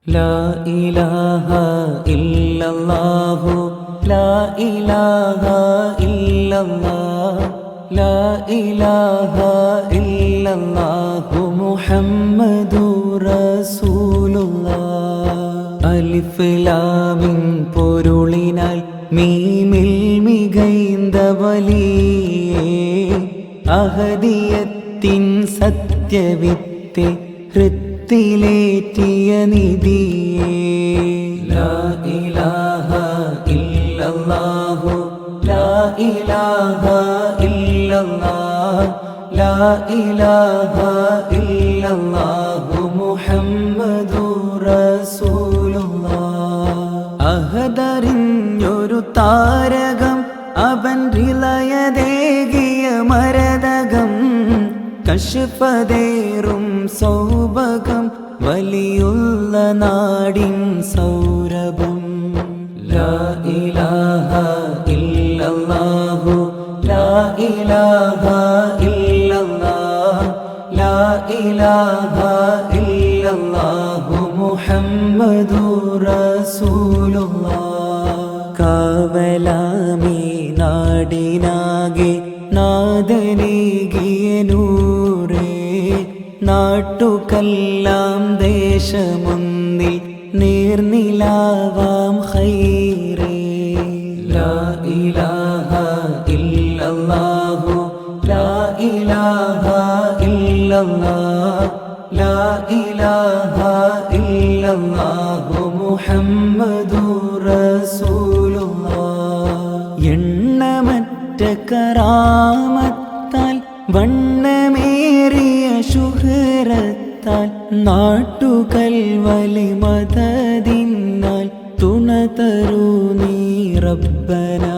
ലാ ഇലാഹ ഇല്ലല്ലാഹു ലാ ഇലാഹ ഇല്ലല്ലാഹ് ലാ ഇലാഹ ഇല്ലല്ലാഹു മുഹമ്മദുർ റസൂലുള്ളാഹ്. അലിഫ് ലാമിൻ പൊരുളിനാൽ മീമിൽ മികൈന്ത വലിയേ അഹദിയത്തിൻ സത്യവിത്തെ ഹൃത്തിലേറ്റിയ നിധിയേ. ലാ ഇലാഹ ഇല്ലല്ലാഹു ലാ ഇലാഹ ഇല്ലല്ലാഹ് ലാ ഇലാഹ ഇല്ലല്ലാഹു മുഹമ്മദുർ റസൂലുള്ളാഹ്. അഹദറിഞ്ഞൊരു താരകം അവൻ റിളയദേകിയ മരതകം കശ്ഫതേറും സൗഭകം വലിയുള്ള നാടിൻ സൗരഭം. ലാ ഇലാഹ ഇല്ലല്ലാഹു ലാ ഇലാഹ ഇല്ലല്ലാഹ് ലാ ഇലാഹ ഇല്ലല്ലാഹു മുഹമ്മദുർ റസൂലുള്ളാഹ്. കാവലാമീ നാടിനാകെ നാദനേകിയ നൂറേ നാട്ടുകല്ലാം ദേശമൊന്നിൽ നീർനിലാവാം ഖൈറേ. ലാ ഇലാഹ ഇല്ലല്ലാഹു ലാ ഇലാഹ ഇല്ലല്ലാഹ് ലാ ഇലാഹ ഇല്ലല്ലാഹു മുഹമ്മദുർ റസൂലുള്ളാഹ്. എണ്ണമറ്റ കറാമത്താൽ വണ്ണമേറിയ ശുഹ്റത്താൽ നാട്ടുകൽ വലി മദദിനാൽ തുണ തരൂ നീ റബ്ബനാ.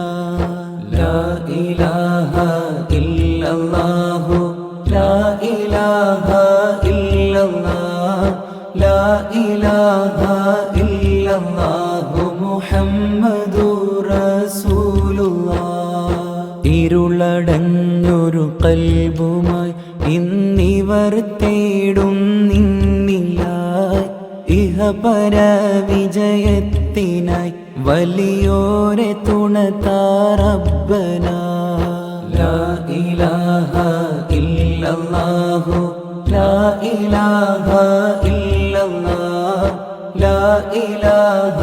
ലാ ഇലാഹ ഇല്ലല്ലാഹു ലാ ഇലാഹ ഇല്ലല്ലാഹ് ലാ ഇലാഹ ഇല്ലല്ലാഹു മുഹമ്മദുർ റസൂലുള്ളാഹ്. ഇരുളടഞ്ഞൊരു ഖൽബുമായി ഇന്നിവർ തേടും നിന്നിലായി ഇഹപര വിജയത്തിനായി വലിയോരെ തുണതാ റബ്ബനാ. ലാ ഇലാഹ ഇല്ലല്ലാഹു ലാ ഇലാഹ ഇല്ലല്ലാഹ് ലാ ഇലാഹ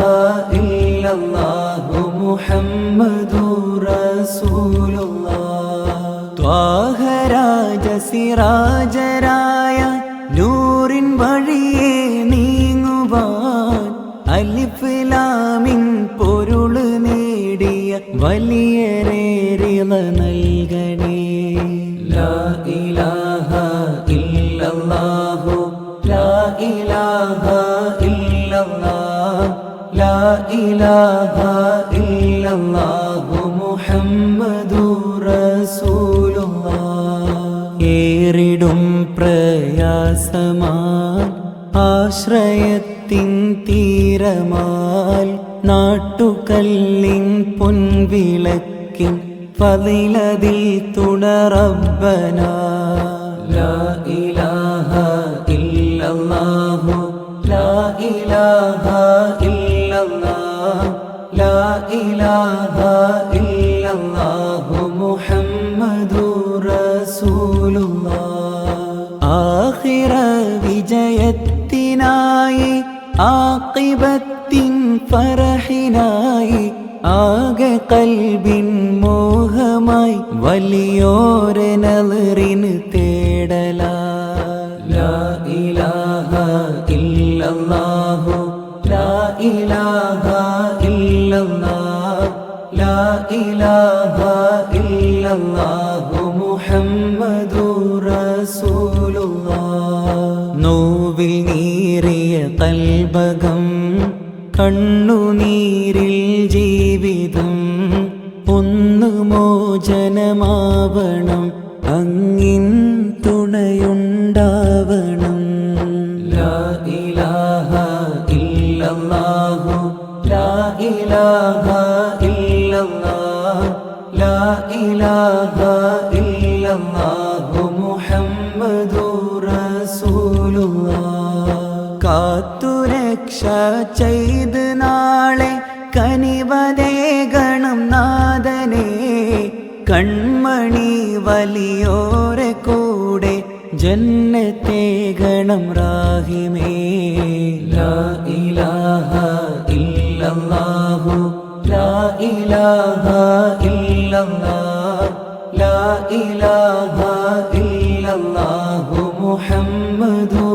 ഇല്ലല്ലാഹു മുഹമ്മദുർ റസൂലുള്ളാഹ്. ത്വാഹരാജസിറാജരായ നൂറിൻ വഴിയെ നീങ്ങുവാൻ അലിഫ് ലാമിൻ പൊരുള് നേടിയ വലിയരേറിള നൽകണേ. ലാ ഇലാഹ ഇല്ലല്ലാഹു ലാ ഇലാഹ ഇല്ലല്ലാഹ് ലാ ഇലാഹ ഇല്ലല്ലാഹു മുഹമ്മദുർ റസൂലുള്ളാഹ്. ഏറിടും പ്രയാസമാൽ ആശ്രയത്തിൻ തീരമാൽ നാട്ടുകല്ലിൻ പൊൻവിളക്കിൻ ഫളിലതിൽ തുണ റബ്ബനാ. ലാ ഇലാഹ ഇല്ലല്ലാഹു ലാ ഇലാഹ ഇല്ലല്ലാഹ് ലാ ഇലാഹ ഇല്ലല്ലാഹു മുഹമ്മദുർ റസൂലുള്ളാഹ്. ആഖിറ വിജയത്തിനായി ആഖിബത്തിൻ ഫറഹിനായി ആകെ കൽബിൻ മോഹമായി വലിയോരെ നളിറിന് തേടലാ. ലാ ഇലാഹ ഇല്ലല്ലാഹു ലാ ഇലാഹ ഇല്ലല്ലാഹ് ലാ ഇലാഹ ഇല്ലല്ലാഹു മുഹമ്മദുർ റസൂലുള്ളാഹ്. നോവിൽ നീറിയ കൽബകം കണ്ണുനീരിൽ ജീവിതം ഒന്നു മോചനമാവണം അങ്ങിൻ തുണയുണ്ടാവണം. ലാ ഇലാഹ ഇല്ലല്ലാഹു ലാ ഇലാഹ ഇല്ലല്ലാഹ് ലാ ഇലാഹ ഇല്ലല്ലാഹു മുഹമ്മദുർ റസൂലുള്ളാഹ്. കാത്തുരക്ഷ രക്ഷ ചെയ്ത് നാളെ കനിവതേകണം നാഥനെ കൺമണി വലിയോരെ കൂടെ ജന്നത്തേകണം റാഹിമേ ലാ ഇലാഹ ഇല്ലല്ലാഹു ലാ ഇലാഹ ഇല്ലല്ലാഹ് ലാ ഇലാഹ ഇല്ലല്ലാഹു മുഹമ്മദുർ